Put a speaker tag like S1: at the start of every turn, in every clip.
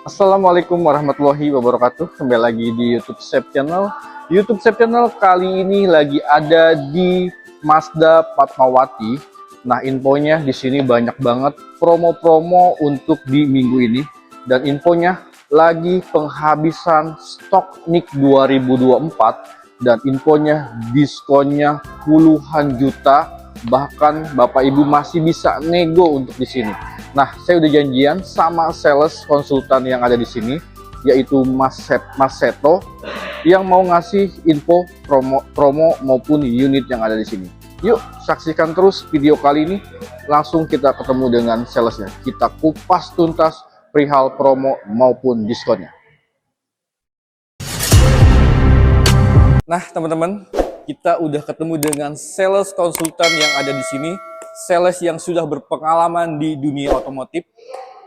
S1: Assalamualaikum warahmatullahi wabarakatuh. Kembali lagi di YouTube Sep Channel. YouTube Sep Channel kali ini lagi ada di Mazda Fatmawati. Nah, infonya di sini banyak banget promo-promo untuk di minggu ini, dan infonya lagi penghabisan stok NIK 2024, dan infonya diskonnya puluhan juta, bahkan Bapak Ibu masih bisa nego untuk di sini. Nah, saya udah janjian sama sales konsultan yang ada di sini, yaitu Mas Seto, yang mau ngasih info promo maupun unit yang ada di sini. Yuk, saksikan terus video kali ini. Langsung kita ketemu dengan salesnya. Kita kupas tuntas perihal promo maupun diskonnya. Nah, teman-teman, kita udah ketemu dengan sales konsultan yang ada di sini. Sales yang sudah berpengalaman di dunia otomotif,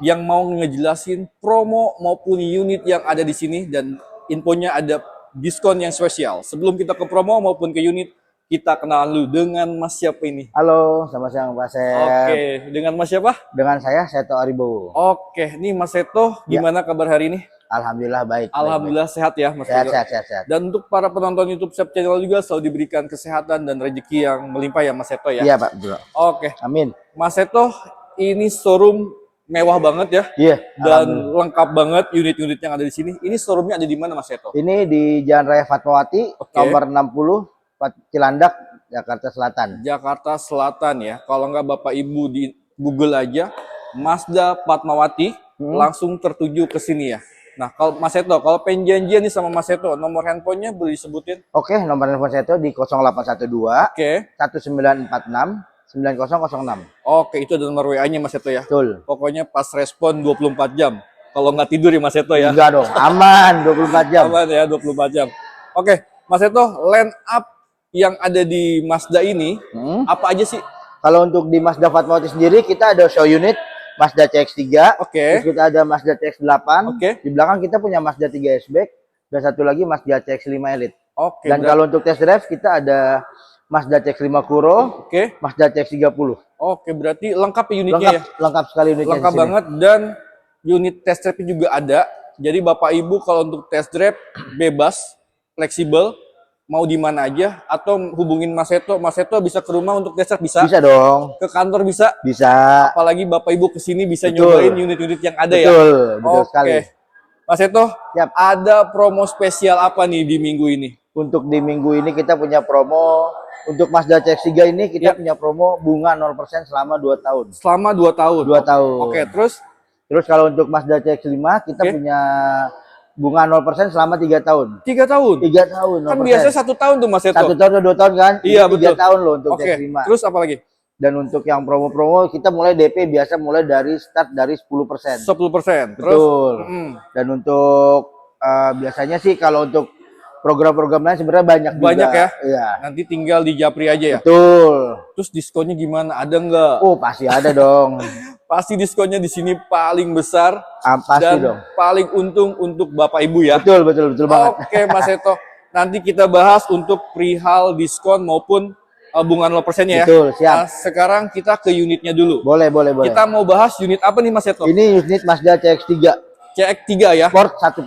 S1: yang mau ngejelasin promo maupun unit yang ada di sini, dan infonya ada diskon yang spesial. Sebelum kita ke promo maupun ke unit, kita kenalan dulu dengan Mas siapa ini.
S2: Halo, selamat siang Pak Sep.
S1: Oke, dengan Mas siapa?
S2: Dengan saya Seto Aribowo.
S1: Oke, nih Mas Seto, gimana kabar hari ini?
S2: Alhamdulillah baik.
S1: Alhamdulillah
S2: baik.
S1: sehat ya Mas
S2: Sehat,
S1: Seto.
S2: sehat.
S1: Dan untuk para penonton YouTube Sep Channel juga selalu diberikan kesehatan dan rezeki yang melimpah ya Mas Seto ya.
S2: Iya Pak, bro.
S1: Oke,
S2: Amin.
S1: Mas Seto, ini showroom mewah banget ya.
S2: Iya.
S1: Dan lengkap banget unit-unit yang ada di sini. Ini showroomnya ada di mana Mas Seto?
S2: Ini di Jalan Raya Fatmawati, nomor 60, Cilandak, Jakarta Selatan.
S1: Jakarta Selatan ya. Kalau nggak Bapak Ibu di Google aja, Mazda Fatmawati, langsung tertuju ke sini ya. Nah, kalau Mas Seto, kalau pengen janjian nih sama Mas Seto, nomor handphonenya boleh disebutin?
S2: Oke, nomor handphone Seto di 0812
S1: Oke.
S2: 1946 9006.
S1: Oke, itu ada nomor WA-nya Mas Seto ya.
S2: Betul.
S1: Pokoknya pas respon 24 jam. Kalau nggak tidur ya Mas Seto ya.
S2: Enggak dong, aman 24 jam.
S1: Aman ya, 24 jam. Oke, Mas Seto, line up yang ada di Mazda ini, apa aja sih?
S2: Kalau untuk di Mazda Fatmawati sendiri, kita ada show unit Mazda CX-3,
S1: Oke.
S2: terus kita ada Mazda CX-8,
S1: Oke.
S2: di belakang kita punya Mazda 3 Hatchback, dan satu lagi Mazda CX-5 Elite.
S1: Oke.
S2: Dan kalau untuk test drive kita ada Mazda CX-5 Kuro,
S1: Oke.
S2: Mazda CX-30.
S1: Oke, berarti lengkap ya unitnya ya?
S2: Lengkap sekali unitnya.
S1: Lengkap
S2: di sini.
S1: banget, dan unit test drive juga ada. Jadi Bapak Ibu kalau untuk test drive bebas, fleksibel, mau di mana aja, atau hubungin Mas Seto. Mas Seto bisa ke rumah untuk test drive, bisa?
S2: Bisa dong.
S1: Ke kantor bisa?
S2: Bisa.
S1: Apalagi Bapak Ibu kesini bisa
S2: Betul.
S1: nyobain unit-unit yang ada ya?
S2: Betul sekali.
S1: Mas Seto,
S2: Siap.
S1: ada promo spesial apa nih di minggu ini?
S2: Untuk di minggu ini kita punya promo, untuk Mazda CX-3 ini kita punya promo bunga 0% selama 2 tahun.
S1: Selama 2 tahun?
S2: 2 tahun.
S1: Oke, terus?
S2: Terus kalau untuk Mazda CX-5 kita punya bunga 0% selama 3 tahun.
S1: 3 tahun?
S2: 3 tahun. 0%.
S1: Kan biasanya 1 tahun tuh Mas Seto.
S2: 1 tahun atau 2 tahun kan?
S1: Iya,
S2: betul. 3 tahun loh untuk CX-5.
S1: Terus apa lagi?
S2: Dan untuk yang promo-promo kita mulai DP biasa mulai dari start dari 10%.
S1: 10%. Terus?
S2: Betul. Dan untuk biasanya sih kalau untuk program-program lain sebenarnya banyak juga.
S1: Banyak ya?
S2: Iya.
S1: Nanti tinggal di Japri aja ya?
S2: Betul.
S1: Terus diskonnya gimana? Ada nggak?
S2: Oh, pasti ada dong.
S1: Pasti diskonnya di sini paling besar.
S2: Pasti
S1: dan
S2: dong.
S1: paling untung untuk Bapak Ibu ya?
S2: Betul banget.
S1: Oke Mas Seto. Nanti kita bahas untuk perihal diskon maupun bunga 0% ya?
S2: Betul, siap.
S1: Nah, sekarang kita ke unitnya dulu.
S2: Boleh.
S1: Kita mau bahas unit apa nih Mas Seto?
S2: Ini unit Mazda CX-3
S1: CX-3 ya?
S2: Sport 1.5.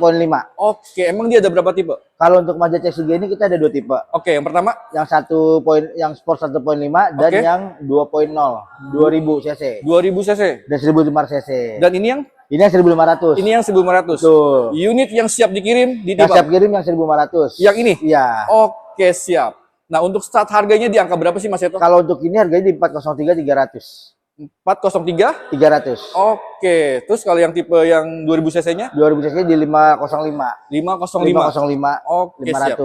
S1: Oke, emang dia ada berapa tipe?
S2: Kalau untuk Mazda CX-3 ini kita ada 2 tipe.
S1: Oke, yang pertama?
S2: Yang Sport 1.5 dan yang 2.0 2000 cc.
S1: 2000 cc.
S2: Dan 1500 cc.
S1: Dan ini yang?
S2: Ini yang 1500.
S1: Ini yang 1500.
S2: Betul.
S1: Unit yang siap dikirim di
S2: Yang siap kirim yang 1500.
S1: Yang ini?
S2: Iya.
S1: Oke, siap. Nah, untuk start harganya di angka berapa sih Mas Seto?
S2: Kalau untuk ini harganya di 403 300.
S1: 403?
S2: 300.
S1: Oke. Terus kalau yang tipe yang 2000 cc-nya?
S2: 2000 cc di 505.
S1: 505.
S2: 505.
S1: Oke,
S2: 500.
S1: siap.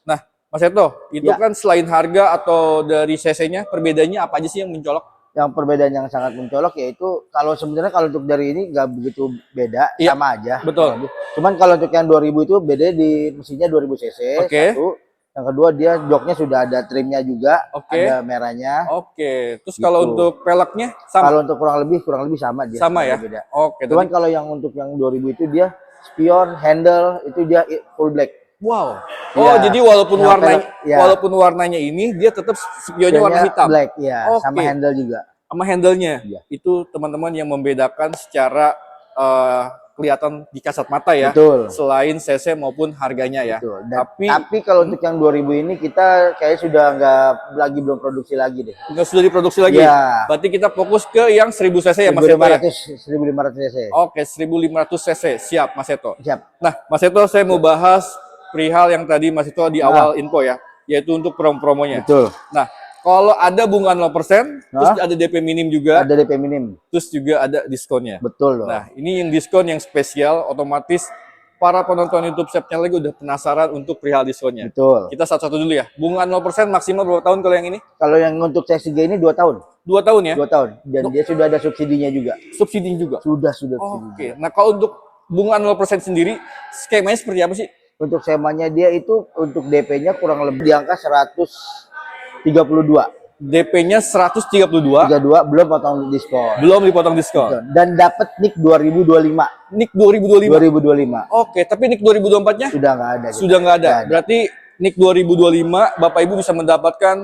S1: Nah, Mas Seto, itu kan selain harga atau dari cc-nya, perbedaannya apa aja sih yang mencolok?
S2: Yang perbedaan yang sangat mencolok yaitu kalau sebenarnya kalau untuk dari ini nggak begitu beda, sama aja.
S1: Betul.
S2: Cuman kalau untuk yang 2000 itu beda di mesinnya 2000 cc.
S1: Oke.
S2: Satu. Yang kedua dia joknya sudah ada trimnya juga, ada merahnya.
S1: Oke. Terus kalau untuk peleknya sama?
S2: Kalau untuk kurang lebih sama dia.
S1: Sama ya?
S2: Beda.
S1: Oke.
S2: Cuman kalau yang untuk yang 2000 itu dia spion, handle itu dia full black.
S1: Wow. Oh, jadi walaupun warnanya ini dia tetap spionnya warna hitam.
S2: Black, ya. Sama handle juga.
S1: Sama handle-nya. Itu teman-teman yang membedakan secara kelihatan di kasat mata ya.
S2: Betul.
S1: Selain CC maupun harganya ya.
S2: Betul.
S1: Tapi
S2: kalau untuk yang 2000 ini kita kayak sudah belum produksi lagi deh.
S1: nggak sudah diproduksi lagi.
S2: Ya.
S1: Berarti kita fokus ke yang 1000 cc ya Mas Seto ya.
S2: 1500 cc.
S1: Oke, 1500 cc. Siap Mas Seto.
S2: Siap.
S1: Nah, Mas Seto saya mau bahas perihal yang tadi Mas Seto di awal info ya, yaitu untuk promonya.
S2: Betul.
S1: Nah, kalau ada bunga 0%, terus ada DP minim juga,
S2: ada DP minim,
S1: terus juga ada diskonnya.
S2: Betul loh.
S1: Nah, ini yang diskon yang spesial, otomatis para penonton YouTube Septian lagi udah penasaran untuk perihal diskonnya.
S2: Betul.
S1: Kita satu-satu dulu ya. Bunga 0% maksimal berapa tahun kalau yang ini?
S2: Kalau yang untuk CX3 ini 2 tahun.
S1: 2 tahun ya?
S2: 2 tahun. Dan dia sudah ada subsidinya juga.
S1: Subsidi juga?
S2: Sudah.
S1: Oke. Nah, kalau untuk bunga 0% sendiri, skemanya seperti apa sih?
S2: Untuk skemanya dia itu untuk DP-nya kurang lebih di angka 132.
S1: DP-nya 132.
S2: 32 belum potong diskon.
S1: Belum dipotong diskon.
S2: Dan dapat NIK 2025.
S1: NIK 2025.
S2: 2025.
S1: Oke, tapi NIK 2024-nya
S2: sudah nggak ada.
S1: Sudah nggak ada. Berarti NIK 2025 Bapak Ibu bisa mendapatkan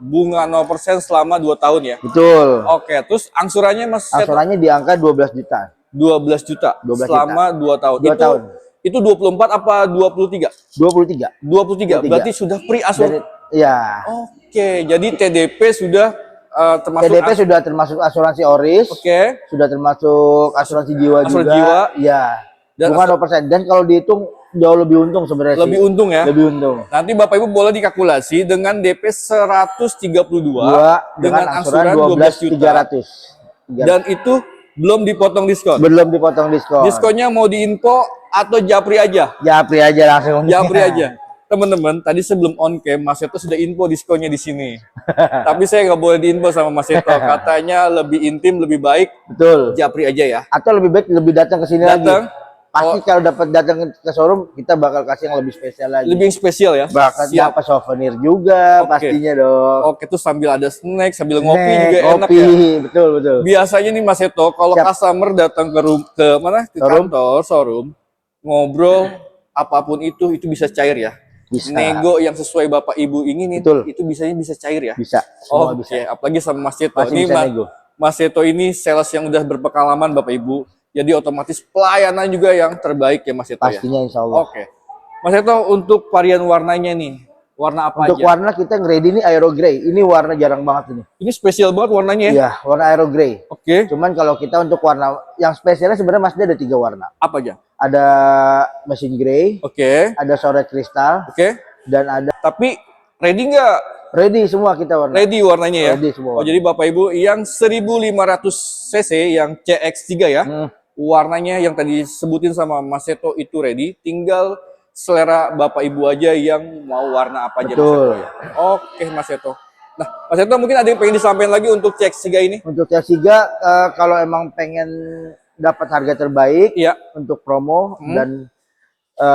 S1: bunga 0% selama 2 tahun ya.
S2: Betul.
S1: Oke, terus angsurannya Mas?
S2: Angsurannya di angka 12 juta.
S1: 12 juta
S2: 12
S1: selama 2 tahun.
S2: 2 tahun.
S1: Itu 24 apa 23?
S2: 23.
S1: 23. Berarti sudah free asuransi.
S2: Ya.
S1: Oke, jadi TDP sudah termasuk
S2: TDP sudah termasuk asuransi ORIS.
S1: Oke.
S2: Sudah termasuk asuransi jiwa
S1: Asuransi
S2: juga.
S1: jiwa.
S2: Ya.
S1: Dan
S2: bunga 0%. Dan kalau dihitung jauh lebih untung sebenarnya.
S1: Lebih untung ya?
S2: Lebih untung.
S1: Nanti Bapak Ibu boleh dikalkulasi dengan DP 132 dengan angsuran 12 juta.
S2: 300.
S1: Dan itu belum dipotong diskon.
S2: Belum dipotong diskon.
S1: Diskonnya mau diinfo atau japri aja?
S2: Japri aja langsung.
S1: Japri aja. Teman-teman, tadi sebelum on cam Mas Seto sudah info diskonnya di sini. Tapi saya nggak boleh diinfo sama Mas Seto. Katanya lebih intim, lebih baik.
S2: Betul.
S1: Japri aja ya.
S2: Atau lebih baik lebih datang ke sini lagi. Pasti kalau dapat datang ke showroom kita bakal kasih yang lebih spesial lagi.
S1: Lebih spesial ya.
S2: Bahkan dapat souvenir juga pastinya dong.
S1: Oke, tuh sambil ada snack, sambil ngopi juga enak
S2: ya.
S1: Betul. Biasanya nih Mas Seto kalau customer datang ke mana? Ke kantor, showroom, ngobrol apapun itu bisa cair ya.
S2: Bisa.
S1: Nego yang sesuai Bapak Ibu ingin itu bisa cair ya.
S2: Bisa.
S1: Oke, apalagi sama Mas Seto. Ini Mas Seto ini sales yang udah berpengalaman Bapak Ibu. Jadi otomatis pelayanan juga yang terbaik ya Mas Seto ya.
S2: Pastinya insya Allah.
S1: Oke. Mas Seto untuk varian warnanya nih, warna apa
S2: untuk
S1: aja?
S2: Warna kita nge-ready ini Aero Grey. Ini warna jarang banget ini.
S1: Ini spesial banget warnanya ya?
S2: Iya, warna Aero Grey.
S1: Oke.
S2: Cuman kalau kita untuk warna yang spesialnya sebenarnya Mas ada 3 warna.
S1: Apa aja?
S2: Ada mesin grey.
S1: Oke.
S2: Ada coret kristal.
S1: Oke.
S2: Dan ada.
S1: Tapi ready nggak?
S2: Ready semua kita warna.
S1: Ready warnanya ya?
S2: Ready semua.
S1: Oh jadi Bapak Ibu yang 1500 cc yang CX3 ya? Warnanya yang tadi sebutin sama Mas Seto itu ready, tinggal selera Bapak Ibu aja yang mau warna apa aja.
S2: Betul.
S1: Mas Seto ya. Oke Mas Seto. Nah Mas Seto mungkin ada yang pengen disampaikan lagi untuk CX3 ini?
S2: Untuk CX3 kalau emang pengen dapat harga terbaik untuk promo dan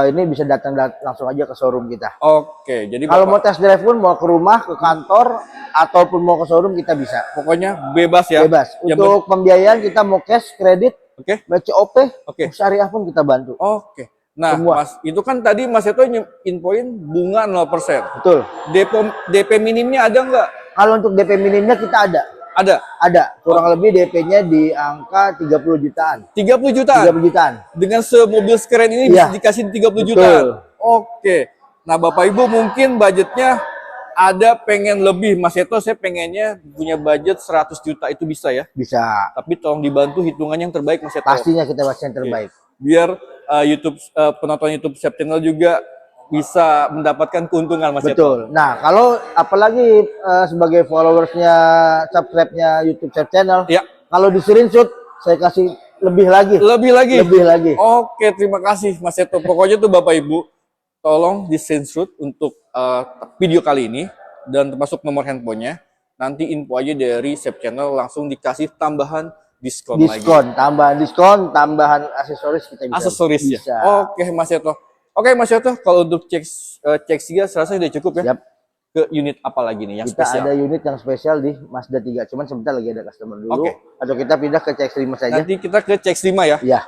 S2: ini bisa datang langsung aja ke showroom kita.
S1: Oke, jadi
S2: kalau mau test drive pun mau ke rumah, ke kantor ataupun mau ke showroom kita bisa.
S1: Pokoknya bebas ya.
S2: Bebas. Untuk pembiayaan kita mau cash, kredit, BCOP, syariah pun kita bantu.
S1: Oke. Nah, semua. Mas, itu kan tadi Mas Seto infoin bunga 0%.
S2: Betul.
S1: DP minimnya ada nggak?
S2: Kalau untuk DP minimnya kita ada. Ada. Kurang lebih DP-nya di angka 30 jutaan.
S1: 30 jutaan?
S2: 30 jutaan.
S1: Dengan semobil sekeren ini bisa dikasih 30 jutaan? Oke. Nah, Bapak Ibu mungkin budgetnya ada pengen lebih. Mas Seto saya pengennya punya budget 100 juta itu bisa ya?
S2: Bisa.
S1: Tapi tolong dibantu hitungannya yang terbaik Mas Seto.
S2: Pastinya kita pasti yang terbaik.
S1: Biar penonton YouTube Sep Channel juga bisa mendapatkan keuntungan Mas Seto.
S2: Betul. Nah, kalau apalagi sebagai followersnya, subscribe-nya YouTube Sep Channel, kalau di screenshot saya kasih lebih lagi. Lebih lagi.
S1: Oke, terima kasih Mas Seto. Pokoknya tuh Bapak Ibu, tolong di screenshot untuk video kali ini dan termasuk nomor handphonenya. Nanti info aja dari Sep Channel langsung dikasih tambahan diskon lagi.
S2: Tambahan diskon, tambahan aksesoris kita bisa.
S1: Aksesoris ya. Oke, Mas Seto. Oke, Mas Seto, kalau untuk CX3 serasa sudah cukup ya? Ke unit apa lagi nih yang spesial?
S2: Kita ada unit yang spesial di Mazda 3, cuman sebentar lagi ada customer dulu. Atau kita pindah ke CX5 saja.
S1: Nanti kita ke CX5 ya?
S2: Iya.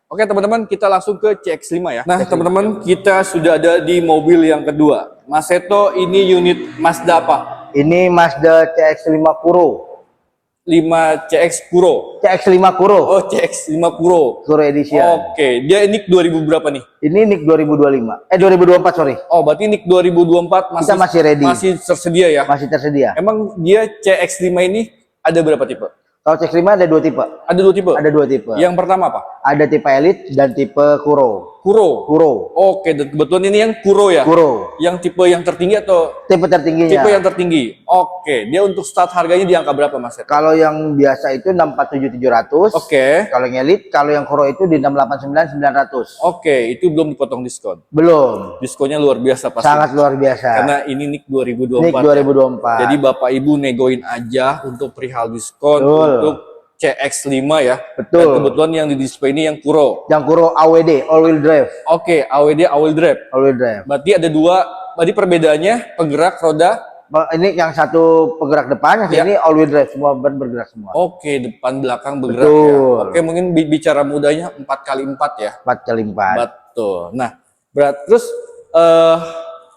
S1: Oke, teman-teman, kita langsung ke CX5 ya. Nah, teman-teman, kita sudah ada di mobil yang kedua. Mas Seto, ini unit Mazda apa?
S2: Ini Mazda CX5 Kuro.
S1: CX Kuro.
S2: CX-5 Kuro.
S1: Oh, CX-5 Kuro.
S2: Kuro Edition.
S1: Oke, dia NIK 2000 berapa nih?
S2: Ini NIK 2025. 2024, sorry.
S1: Oh, berarti NIK 2024
S2: Kita masih ready.
S1: Masih tersedia ya?
S2: Masih tersedia.
S1: Emang dia CX-5 ini ada berapa tipe?
S2: Kalau CX-5 ada 2 tipe.
S1: Ada 2 tipe?
S2: Ada 2 tipe.
S1: Yang pertama apa?
S2: Ada tipe Elite dan tipe Kuro. Kuro.
S1: Oke, dan kebetulan ini yang Kuro ya?
S2: Kuro.
S1: Yang tipe yang tertinggi atau
S2: Tipe tertingginya.
S1: tipe yang tertinggi? Oke, dia untuk start harganya di angka berapa, Mas?
S2: Kalau yang biasa itu 647.700.
S1: Oke.
S2: Kalau yang Elite, kalau yang Kuro itu di 689.900.
S1: Oke, itu belum dipotong diskon.
S2: Belum.
S1: Diskonnya luar biasa pasti.
S2: Sangat luar biasa.
S1: Karena ini NIK 2024.
S2: NIK 2024.
S1: Jadi Bapak Ibu negoin aja untuk perihal diskon
S2: Betul.
S1: untuk CX-5 ya.
S2: Betul.
S1: Dan kebetulan yang di display ini yang Kuro.
S2: Yang Kuro AWD, all wheel drive.
S1: Oke, AWD all wheel drive.
S2: All wheel drive.
S1: Berarti ada dua, berarti perbedaannya penggerak roda.
S2: Ini yang satu penggerak depan, yang
S1: Ya.
S2: ini all wheel drive, semua bergerak semua.
S1: Oke, depan belakang bergerak
S2: Betul.
S1: ya. Oke, mungkin bicara mudahnya 4x4 ya.
S2: 4x4.
S1: Betul. Nah, terus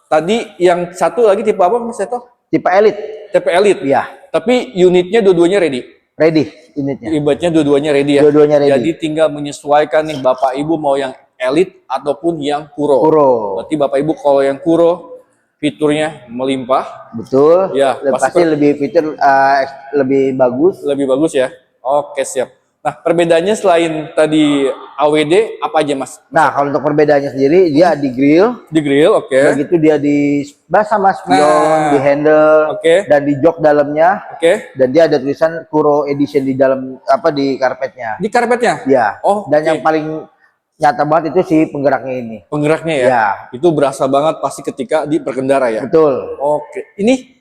S1: tadi yang satu lagi tipe apa, Mas Seto?
S2: Tipe Elite.
S1: Tipe Elite.
S2: Iya.
S1: Tapi unitnya dua-duanya ready.
S2: Ready unitnya.
S1: Ibaratnya dua-duanya ready ya.
S2: Dua-duanya ready.
S1: Jadi tinggal menyesuaikan nih Bapak Ibu mau yang Elite ataupun yang Kuro.
S2: Kuro.
S1: Berarti Bapak Ibu kalau yang Kuro fiturnya melimpah,
S2: Betul.
S1: Ya,
S2: Pasti lebih fitur lebih bagus.
S1: lebih bagus ya. Oke, siap. Nah, perbedaannya selain tadi AWD apa aja, Mas?
S2: Nah, kalau untuk perbedaannya sendiri, dia di grill,
S1: Di grill, oke.
S2: begitu dia di bas sama spion,
S1: Nah,
S2: di handle,
S1: oke.
S2: dan di jok dalamnya,
S1: Oke.
S2: dan dia ada tulisan Kuro Edition di dalam di karpetnya.
S1: Di karpetnya?
S2: Ya.
S1: Oh,
S2: Dan
S1: oke.
S2: yang paling nyata banget itu si penggeraknya ini.
S1: Penggeraknya ya?
S2: Ya.
S1: Itu berasa banget pasti ketika di berkendara ya?
S2: Betul.
S1: Oke. Ini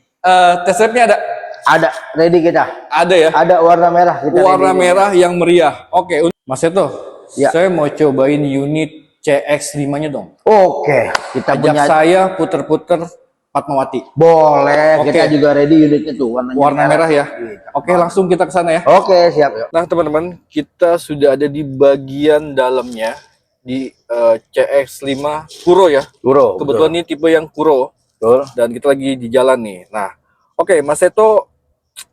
S1: test drive-nya ada?
S2: Ada ready kita.
S1: Ada ya?
S2: Ada warna merah kita.
S1: Warna
S2: ready.
S1: merah yang meriah. Oke, Mas Seto,
S2: Ya.
S1: saya mau cobain unit CX-5-nya dong.
S2: Oke, kita
S1: Ajak
S2: punya.
S1: saya puter-puter Fatmawati.
S2: Boleh,
S1: Oke.
S2: kita juga ready unitnya tuh warnanya
S1: Warna merah ya?
S2: Iya.
S1: Oke, langsung kita ke sana ya.
S2: Oke, siap. Yuk.
S1: Nah, teman-teman, kita sudah ada di bagian dalamnya di CX-5 Kuro ya.
S2: Kuro.
S1: Kebetulan ini tipe yang Kuro
S2: Betul.
S1: dan kita lagi di jalan nih. Nah, oke, Mas Seto,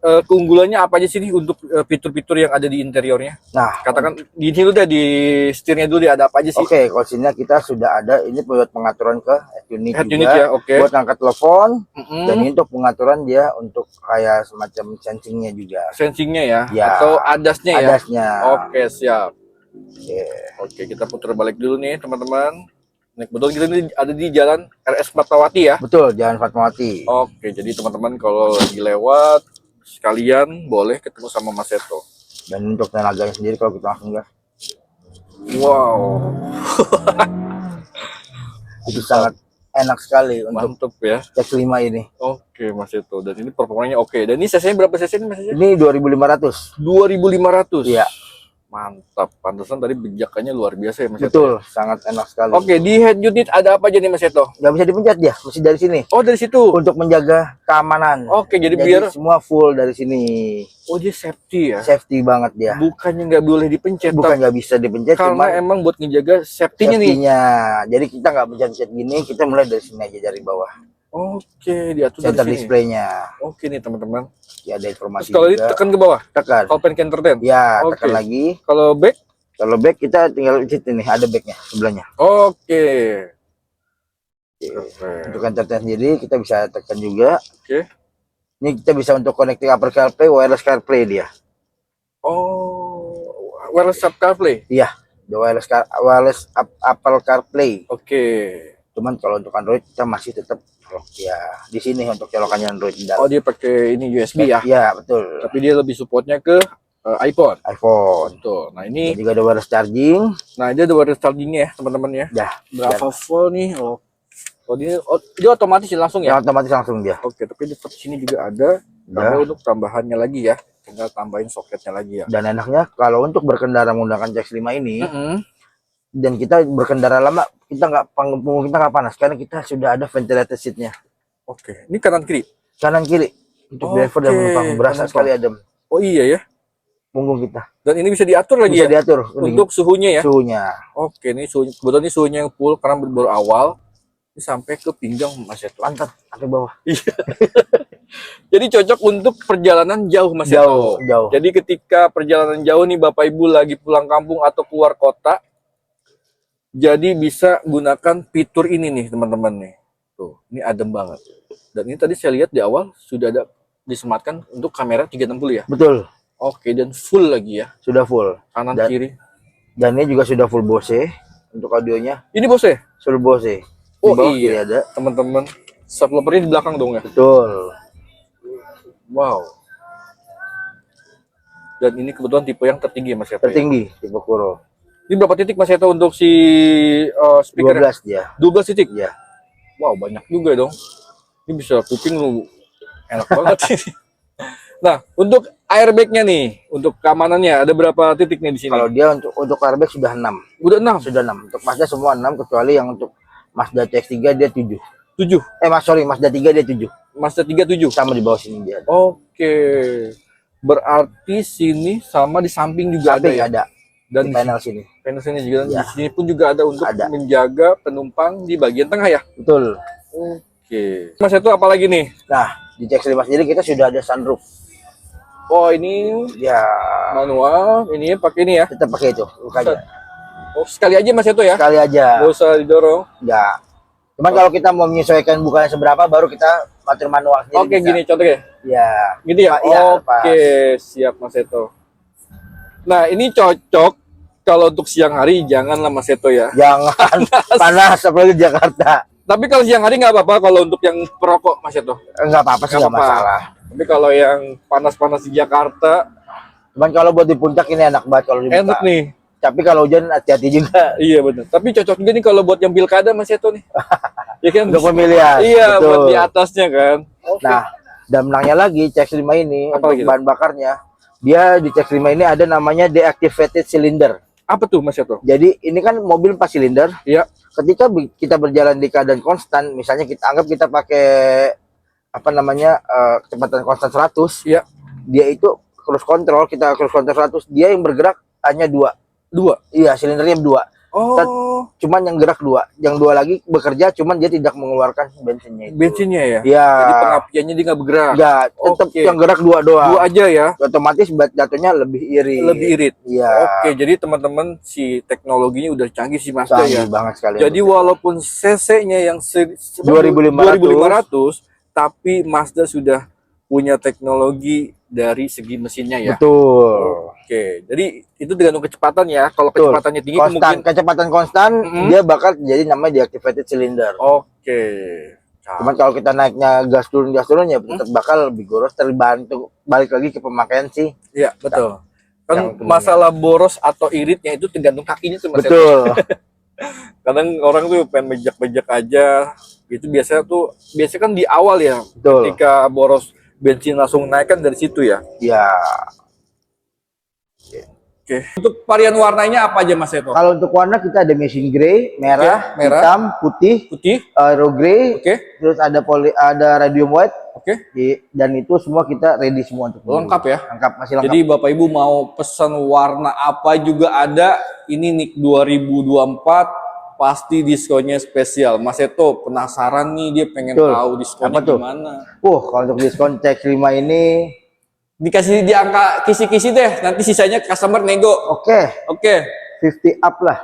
S1: keunggulannya apa aja sih nih untuk fitur-fitur yang ada di interiornya?
S2: Nah,
S1: Katakan di sini dulu deh, di setirnya dulu deh, ada apa aja sih?
S2: oke, kalau sini kita sudah ada ini buat pengaturan ke head unit
S1: Head
S2: juga,
S1: unit ya, oke.
S2: buat angkat telepon,
S1: Mm-mm.
S2: dan ini untuk pengaturan dia untuk kayak semacam sensingnya juga.
S1: Sensingnya ya,
S2: Ya.
S1: atau adasnya ya?
S2: Adasnya.
S1: Oke, siap.
S2: Oke.
S1: Oke, kita putar balik dulu nih, teman-teman. Nih, kebetulan kita ini ada di jalan RS Fatmawati ya.
S2: Betul, Jalan Fatmawati.
S1: Oke, jadi teman-teman kalau lagi lewat, sekalian boleh ketemu sama Mas Seto.
S2: Dan untuk tenaganya sendiri kalau kita langsung gas,
S1: Wow,
S2: itu sangat enak sekali untuk
S1: mantep ya.
S2: CX-5 ini.
S1: Oke, Mas Seto. Dan ini performanya oke. Dan ini cc-nya berapa cc ini, Mas Seto?
S2: Ini 2.500.
S1: 2500.
S2: Iya.
S1: Mantap. Pantesan tadi bijakannya luar biasa ya, Mas Seto.
S2: Betul, sangat enak sekali.
S1: Oke, di head unit ada apa aja nih, Mas Seto?
S2: Nggak bisa dipencet dia, mesti dari sini.
S1: Oh, dari situ.
S2: Untuk menjaga keamanan.
S1: Oke, jadi biar
S2: semua full dari sini.
S1: oh dia safety ya.
S2: Safety banget dia.
S1: Bukannya nggak boleh dipencet,
S2: Bukan nggak bisa dipencet,
S1: karena
S2: cuma
S1: emang buat ngejaga safety-nya nih.
S2: safety-nya. Jadi kita nggak pencet gini, kita mulai dari sini aja dari bawah.
S1: Oke, diatur dari
S2: Center
S1: sini.
S2: display-nya.
S1: Oke nih teman-teman.
S2: Ya ada
S1: Terus
S2: informasi
S1: kalau
S2: juga.
S1: ditekan ke bawah,
S2: Tekan.
S1: kalau pen entertain.
S2: Ya,
S1: Oke.
S2: tekan lagi.
S1: Kalau back,
S2: Kalau back kita tinggal di situ nih, ada backnya sebelahnya.
S1: oke.
S2: Untuk entertain sendiri kita bisa tekan juga.
S1: Oke.
S2: Ini kita bisa untuk connecting Apple CarPlay, wireless CarPlay dia.
S1: Oh, wireless CarPlay.
S2: Iya, the wireless Apple CarPlay.
S1: Oke.
S2: Cuman kalau untuk Android kita masih tetap ya di sini untuk colokannya Android di dalam.
S1: Oh, dia pakai ini USB ya.
S2: Iya, betul.
S1: Tapi dia lebih supportnya ke iPhone.
S2: iPhone.
S1: Betul. Nah, ini
S2: Dan juga ada wireless charging.
S1: dia ada wireless charging-nya ya, teman-teman ya.
S2: Ya,
S1: Berapa volt nih? Dia otomatis ya, langsung ya.
S2: yang otomatis langsung dia.
S1: Oke, tapi di sini juga ada
S2: Ya.
S1: untuk tambahannya lagi ya. Tinggal tambahin soketnya lagi ya.
S2: Dan enaknya kalau untuk berkendara menggunakan CX-5 ini
S1: Mm-mm.
S2: dan kita berkendara lama, kita punggung kita nggak panas karena kita sudah ada ventilated seatnya
S1: Oke, ini kanan kiri.
S2: kanan kiri untuk driver dan
S1: Oke,
S2: penumpang, berasa
S1: penumpang.
S2: sekali adem
S1: Oh iya ya.
S2: punggung kita.
S1: Dan ini bisa diatur lagi
S2: Bisa
S1: ya
S2: diatur
S1: untuk suhunya ya.
S2: suhunya.
S1: Oke, ini suhunya kebetulan ini suhunya yang full karena baru awal. Ini sampai ke pinggang Mas Seto.
S2: Mantap, sampai bawah.
S1: Iya. Jadi cocok untuk perjalanan jauh Mas
S2: Jauh,
S1: Seto.
S2: jauh.
S1: Jadi ketika perjalanan jauh nih Bapak Ibu lagi pulang kampung atau keluar kota, jadi bisa gunakan fitur ini nih teman-teman nih. Tuh, ini adem banget. Dan ini tadi saya lihat di awal sudah ada disematkan untuk kamera 360 ya.
S2: Betul.
S1: Oke, dan full lagi ya.
S2: Sudah full.
S1: Kanan
S2: Dan,
S1: kiri.
S2: Dan ini juga sudah full Bose untuk audionya.
S1: Ini Bose?
S2: Full Bose.
S1: Oh
S2: iya,
S1: ada teman-teman. Subwoofernya di belakang dong ya.
S2: Betul.
S1: Wow. Dan ini kebetulan tipe yang tertinggi Mas Seto.
S2: Tertinggi tipe Kuro.
S1: Ini berapa titik Mas Seto untuk si speaker?
S2: 12 dia.
S1: 12 titik.
S2: Iya.
S1: Wow, banyak juga dong. Ini bisa kuping lu enak banget ini. Nah, untuk airbag-nya nih, untuk keamanannya ada berapa titik nih di sini?
S2: Kalau dia untuk airbag sudah 6.
S1: Udah 6.
S2: Sudah 6. Untuk Mazda semua 6 kecuali yang untuk Mazda CX-3 dia 7.
S1: 7.
S2: Mazda 3 dia 7.
S1: Mazda 3 7.
S2: Sama di bawah sini dia.
S1: Oke. Berarti sini sama di samping juga
S2: Samping
S1: ada ya? Dan
S2: di panel sini.
S1: Panel sini juga
S2: Ya.
S1: di sini pun juga ada untuk menjaga penumpang di bagian tengah ya?
S2: Betul.
S1: Oke. Mas itu apa lagi nih?
S2: Nah, di CX-5 sendiri kita sudah ada sunroof.
S1: Oh, ini
S2: Ya,
S1: manual, ini pakai ini ya?
S2: kita pakai itu, bukannya.
S1: Oh, sekali aja Mas itu ya?
S2: Sekali aja.
S1: Nggak usah didorong.
S2: Enggak. Cuman kalau kita mau menyesuaikan bukannya seberapa baru kita atur manual sendiri.
S1: Oke, gini contohnya.
S2: Ya.
S1: Gitu ya?
S2: Iya,
S1: Oke, siap Mas Seto. Nah, ini cocok kalau untuk siang hari, janganlah Mas Seto ya.
S2: Jangan panas apalagi di Jakarta.
S1: Tapi kalau siang hari nggak apa-apa kalau untuk yang perokok Mas Seto.
S2: Enggak apa-apa sih, enggak masalah.
S1: Tapi kalau yang panas-panas di Jakarta,
S2: Cuman kalau buat di puncak ini enak banget kalau dibuka.
S1: enak nih.
S2: Tapi kalau hujan hati-hati juga.
S1: Iya benar. Tapi cocok juga nih kalau buat yang pilkada Mas Seto nih. Ya kan?
S2: Untuk pemilihan.
S1: Iya,
S2: betul.
S1: buat di atasnya kan.
S2: Nah, dan menangnya lagi CX-5 ini
S1: Apa
S2: untuk
S1: gitu?
S2: bahan bakarnya, dia di CX-5 ini ada namanya deactivated cylinder.
S1: Apa tuh Mas Seto?
S2: Jadi ini kan mobil 4 silinder.
S1: Iya.
S2: Ketika kita berjalan di keadaan konstan, misalnya kita anggap kita pakai apa namanya kecepatan konstan 100,
S1: Iya.
S2: dia itu cruise control, kita cruise control 100, dia yang bergerak hanya 2. Iya, silindernya 2.
S1: Oh.
S2: Cuman yang gerak 2, yang 2 lagi bekerja, cuman dia tidak mengeluarkan bensinnya itu.
S1: Bensinnya ya?
S2: Iya.
S1: Jadi pengapiannya dia nggak bergerak.
S2: Enggak, tetap
S1: Oke.
S2: yang gerak 2 doang.
S1: 2 aja ya?
S2: Otomatis jatuhnya lebih irit.
S1: Lebih irit.
S2: Iya.
S1: Oke, jadi teman-teman si teknologinya udah canggih sih Mazda ya.
S2: Canggih banget sekali.
S1: Jadi walaupun CC-nya yang
S2: 2500,
S1: tapi Mazda sudah punya teknologi dari segi mesinnya ya.
S2: betul.
S1: Oke, jadi itu tergantung kecepatan ya. Kalau
S2: Betul.
S1: kecepatannya tinggi
S2: Konstan,
S1: mungkin.
S2: kecepatan konstan, dia bakal jadi namanya deactivated cylinder.
S1: Oke.
S2: Cuman kalau kita naiknya gas turun ya tetap bakal lebih boros, terbantu balik lagi ke pemakaian sih.
S1: Iya betul. Kan
S2: yang
S1: masalah boros atau iritnya itu tergantung kakinya tuh Mas.
S2: Betul.
S1: Kadang orang tuh pengen bejak-bejak aja. Itu biasanya kan di awal ya.
S2: Betul.
S1: Ketika boros bensin langsung naik kan dari situ ya.
S2: Ya.
S1: Oke. Untuk varian warnanya apa aja Mas Seto?
S2: Kalau untuk warna kita ada machine gray, merah,
S1: Oke, merah.
S2: hitam, putih,
S1: Putih.
S2: aero gray,
S1: Oke.
S2: terus ada radium white,
S1: Oke.
S2: dan itu semua kita ready semua untuk
S1: Lengkap ya.
S2: Lengkap, masih lengkap.
S1: Jadi Bapak Ibu mau pesan warna apa juga ada. Ini NIK 2024 pasti diskonnya spesial. Mas Seto penasaran nih, dia pengen
S2: Betul.
S1: tahu diskonnya
S2: Apa tuh?
S1: gimana.
S2: Kalau untuk diskon CX-5 ini
S1: Dikasih di angka kisi-kisi deh, nanti sisanya customer nego.
S2: oke,
S1: Oke,
S2: 50 up lah.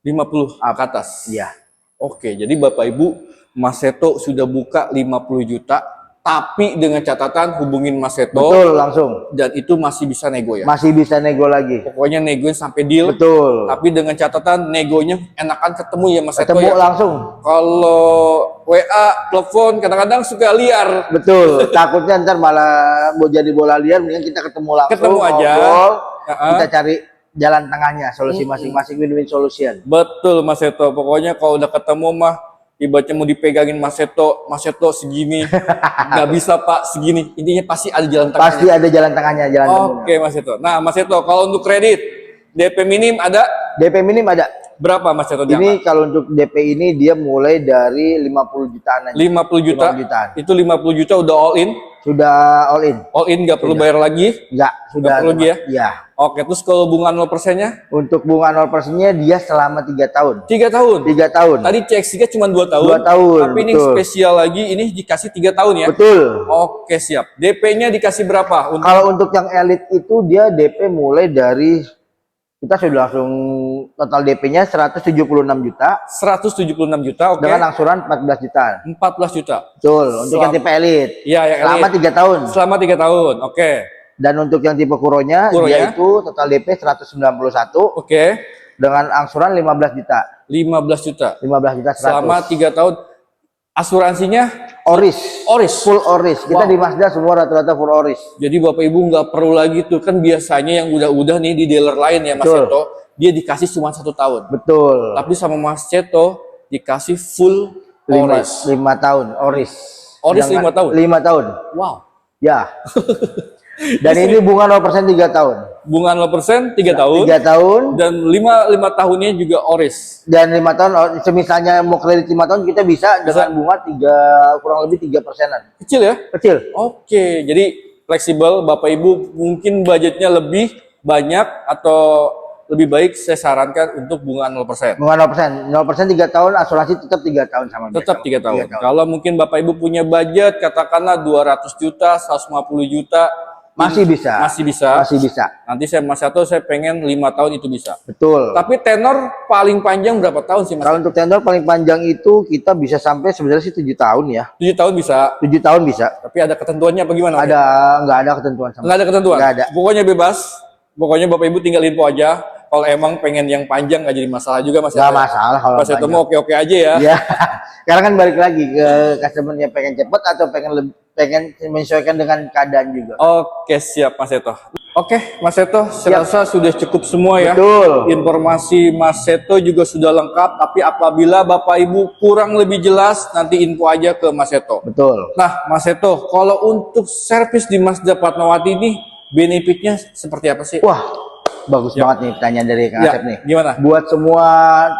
S1: 50 ke atas.
S2: Iya.
S1: Oke, jadi Bapak Ibu, Mas Seto sudah buka 50 juta, tapi dengan catatan hubungin Mas Seto.
S2: Betul, langsung.
S1: Dan itu masih bisa nego ya.
S2: Masih bisa nego lagi.
S1: Pokoknya negoin sampai deal.
S2: Betul.
S1: Tapi dengan catatan negonya enakan ketemu ya Mas Seto
S2: Ketemu
S1: ya.
S2: langsung.
S1: Kalau WA, telepon kadang-kadang suka liar.
S2: Betul. Takutnya ntar malah mau jadi bola liar, mendingan kita ketemu langsung.
S1: Ketemu aja.
S2: ngobrol,
S1: Uh-uh.
S2: Kita cari jalan tengahnya, solusi masing-masing, win-win solution.
S1: Betul Mas Seto. Pokoknya kalau udah ketemu mah ibaratnya mau dipegangin Mas Seto segini, nggak bisa Pak segini. Intinya pasti ada jalan tengahnya.
S2: Pasti ada jalan tengahnya, jalan tengahnya.
S1: Oke Mas Seto. Nah Mas Seto, kalau untuk kredit DP minim ada?
S2: DP minim ada.
S1: Berapa Mas Seto?
S2: Ini kalau untuk DP ini dia mulai dari 50 jutaan aja.
S1: 50 juta?
S2: 50 jutaan.
S1: Itu 50 juta udah all in?
S2: Sudah all in.
S1: All in, nggak perlu bayar lagi?
S2: Nggak, sudah.
S1: Nggak perlu lagi ya?
S2: Iya.
S1: Oke, terus kalau bunga 0%-nya?
S2: Untuk bunga 0%-nya dia selama 3 tahun.
S1: 3 tahun?
S2: 3 tahun.
S1: Tadi CXC cuma 2 tahun?
S2: 2 tahun,
S1: tapi ini
S2: betul.
S1: spesial lagi, ini dikasih 3 tahun ya?
S2: Betul.
S1: Oke, siap. DP-nya dikasih berapa?
S2: Kalau untuk yang elit itu dia DP mulai dari, kita sudah langsung total DP-nya 176 juta.
S1: 176 juta, oke.
S2: Dengan angsuran 14 jutaan.
S1: 14 juta.
S2: Betul, untuk yang tipe elit.
S1: Iya, yang
S2: selama
S1: elit.
S2: 3 tahun.
S1: Selama 3 tahun, oke.
S2: Dan untuk yang tipe kuronya, dia itu total DP 191.
S1: Oke.
S2: Dengan angsuran 15 juta.
S1: 15 juta.
S2: 15 juta 100.
S1: Selama 3 tahun. Asuransinya?
S2: Oris.
S1: Oris.
S2: Full Oris. Kita di Mazda semua rata-rata full Oris.
S1: Jadi Bapak Ibu nggak perlu lagi tuh, kan biasanya yang udah-udah nih di dealer lain ya Mas
S2: Betul.
S1: Seto, dia dikasih cuma 1 tahun.
S2: Betul.
S1: Tapi sama Mas Seto dikasih full
S2: 5 tahun Oris.
S1: Oris 5 tahun?
S2: 5 tahun.
S1: Wow.
S2: Ya. Dan ini bunga 0% 3 tahun.
S1: Bunga 0% 3 tahun.
S2: 3 tahun.
S1: Dan 5 tahunnya juga Oris.
S2: Dan 5 tahun, semisalnya mau kredit 5 tahun kita bisa dengan bunga kurang lebih 3%-an.
S1: Kecil ya?
S2: Kecil.
S1: Oke, jadi fleksibel. Bapak Ibu mungkin budgetnya lebih banyak atau lebih baik saya sarankan untuk bunga 0%.
S2: Bunga 0%. 0% 3 tahun, asuransi tetap 3 tahun sama biasa.
S1: Tetap 3 tahun. Kalau mungkin Bapak Ibu punya budget katakanlah 200 juta, 150 juta,
S2: masih bisa.
S1: Masih bisa.
S2: Masih bisa.
S1: Nanti Mas Seto saya pengen 5 tahun itu bisa.
S2: Betul.
S1: Tapi tenor paling panjang berapa tahun sih Mas?
S2: Kalau untuk tenor paling panjang itu kita bisa sampai sebenarnya sih 7 tahun ya.
S1: 7 tahun bisa.
S2: 7 tahun bisa.
S1: Tapi ada ketentuannya apa gimana?
S2: Nggak ada ketentuan sama.
S1: Nggak ada ketentuan?
S2: Nggak ada.
S1: Pokoknya bebas. Pokoknya Bapak Ibu tinggal info aja. Kalau emang pengen yang panjang nggak jadi masalah juga Mas Seto.
S2: Nggak masalah kalau
S1: Mas Seto mau oke-oke aja ya.
S2: Iya. Karena kan balik lagi ke customer-nya pengen cepet atau pengen menyesuaikan dengan keadaan juga.
S1: Oke, siap Mas Seto. Oke, Mas Seto, saya rasa sudah cukup semua ya.
S2: Betul.
S1: Informasi Mas Seto juga sudah lengkap, tapi apabila Bapak Ibu kurang lebih jelas, nanti info aja ke Mas Seto.
S2: Betul.
S1: Nah, Mas Seto, kalau untuk servis di Mazda Fatmawati ini, benefitnya seperti apa sih?
S2: Wah, bagus banget nih pertanyaan dari Kang Asep nih.
S1: Gimana?
S2: Buat semua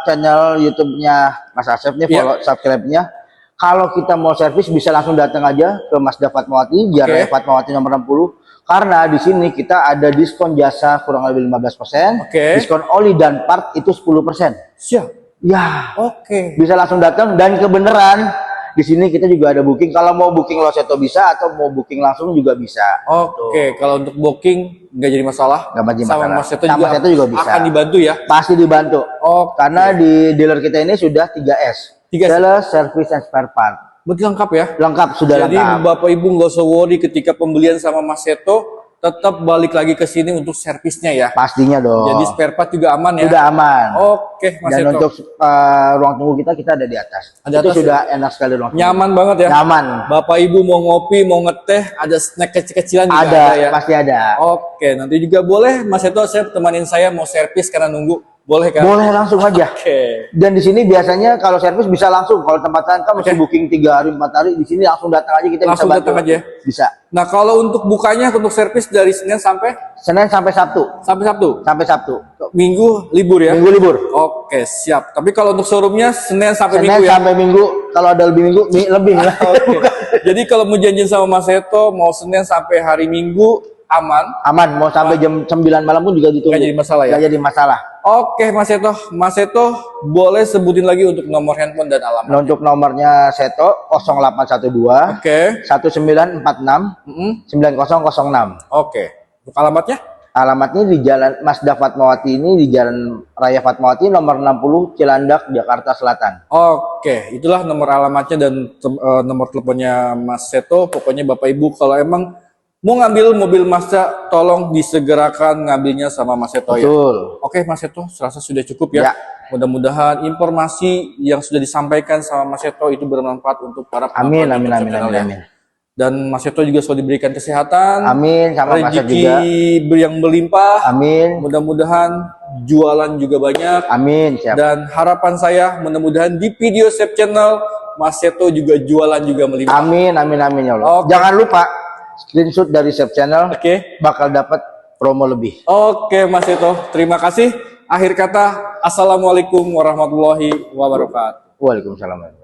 S2: channel YouTube-nya Mas Asep nih, follow subscribe-nya. Kalau kita mau servis bisa langsung datang aja ke Mazda Fatmawati, Jalan Fatmawati nomor 60. Karena di sini kita ada diskon jasa kurang lebih 15%, diskon oli dan part itu 10%.
S1: Siap.
S2: Ya. Bisa langsung datang dan kebenaran di sini kita juga ada booking. Kalau mau booking lo Seto bisa atau mau booking langsung juga bisa.
S1: Kalau untuk booking nggak jadi masalah.
S2: Nggak jadi
S1: sama
S2: masalah.
S1: Mas Seto
S2: sama Seto juga bisa.
S1: Akan dibantu ya?
S2: Pasti dibantu. Karena di dealer kita ini sudah 3S. Sales, Service, and Spare Part.
S1: Betul lengkap ya?
S2: Lengkap, sudah
S1: Jadi
S2: lengkap.
S1: Bapak Ibu nggak usah worry ketika pembelian sama Mas Seto, tetap balik lagi ke sini untuk servisnya ya?
S2: Pastinya dong.
S1: Jadi spare part juga aman ya?
S2: Sudah aman.
S1: Oke, Mas
S2: Dan
S1: Seto.
S2: untuk ruang tunggu kita ada di atas.
S1: Ada
S2: itu
S1: atas
S2: sudah enak sekali ruang tunggu.
S1: Nyaman banget ya?
S2: Nyaman.
S1: Bapak Ibu mau ngopi, mau ngeteh, ada snack kecil-kecilan juga
S2: Ada,
S1: ya?
S2: pasti ada.
S1: Oke, nanti juga boleh Mas Seto, saya temanin saya mau servis karena nunggu. Boleh kan?
S2: Boleh langsung aja. Dan di sini biasanya kalau servis bisa langsung. Kalau tempat lain kan mesti booking 3 hari 4 hari. Di sini langsung datang aja kita
S1: langsung
S2: bisa bantu.
S1: datang aja.
S2: Bisa.
S1: Nah, kalau untuk bukanya untuk servis dari Senin sampai
S2: Sabtu.
S1: Sampai Sabtu.
S2: Sampai Sabtu.
S1: Minggu libur ya?
S2: Minggu libur.
S1: Oke, siap. Tapi kalau untuk showroomnya Senin sampai Minggu ya?
S2: sampai Minggu. Kalau ada lebih Minggu, lebih lah.
S1: Jadi kalau mau janjian sama Mas Seto, mau Senin sampai hari Minggu aman.
S2: Aman, mau sampai jam 9 malam pun juga ditunggu.
S1: Nggak jadi masalah ya?
S2: Nggak jadi masalah.
S1: Oke Mas Seto. Mas Seto boleh sebutin lagi untuk nomor handphone dan alamat.
S2: Untuk nomornya Seto 0812 1946 9006.
S1: Oke. Untuk alamatnya?
S2: Alamatnya di Jalan Mazda Fatmawati ini di Jalan Raya Fatmawati nomor 60 Cilandak, Jakarta Selatan.
S1: Oke, itulah nomor alamatnya dan nomor teleponnya Mas Seto. Pokoknya Bapak Ibu kalau emang mau ngambil mobil Mazda, tolong disegerakan ngambilnya sama Mas Seto ya. Oke Mas Seto, serasa sudah cukup ya. Mudah-mudahan informasi yang sudah disampaikan sama Mas Seto itu bermanfaat untuk para
S2: penonton. Amin.
S1: Dan Mas Seto juga sudah diberikan kesehatan.
S2: Amin, sama Mas Seto juga.
S1: Rezeki yang melimpah.
S2: Amin.
S1: Mudah-mudahan jualan juga banyak.
S2: Amin, siap.
S1: Dan harapan saya mudah-mudahan di video Sep Channel Mas Seto juga jualan juga melimpah.
S2: Amin ya Allah. Jangan lupa screenshot dari Sep Channel bakal dapat promo lebih.
S1: Oke Mas Ito, terima kasih. Akhir kata, Assalamualaikum warahmatullahi wabarakatuh.
S2: Waalaikumsalam.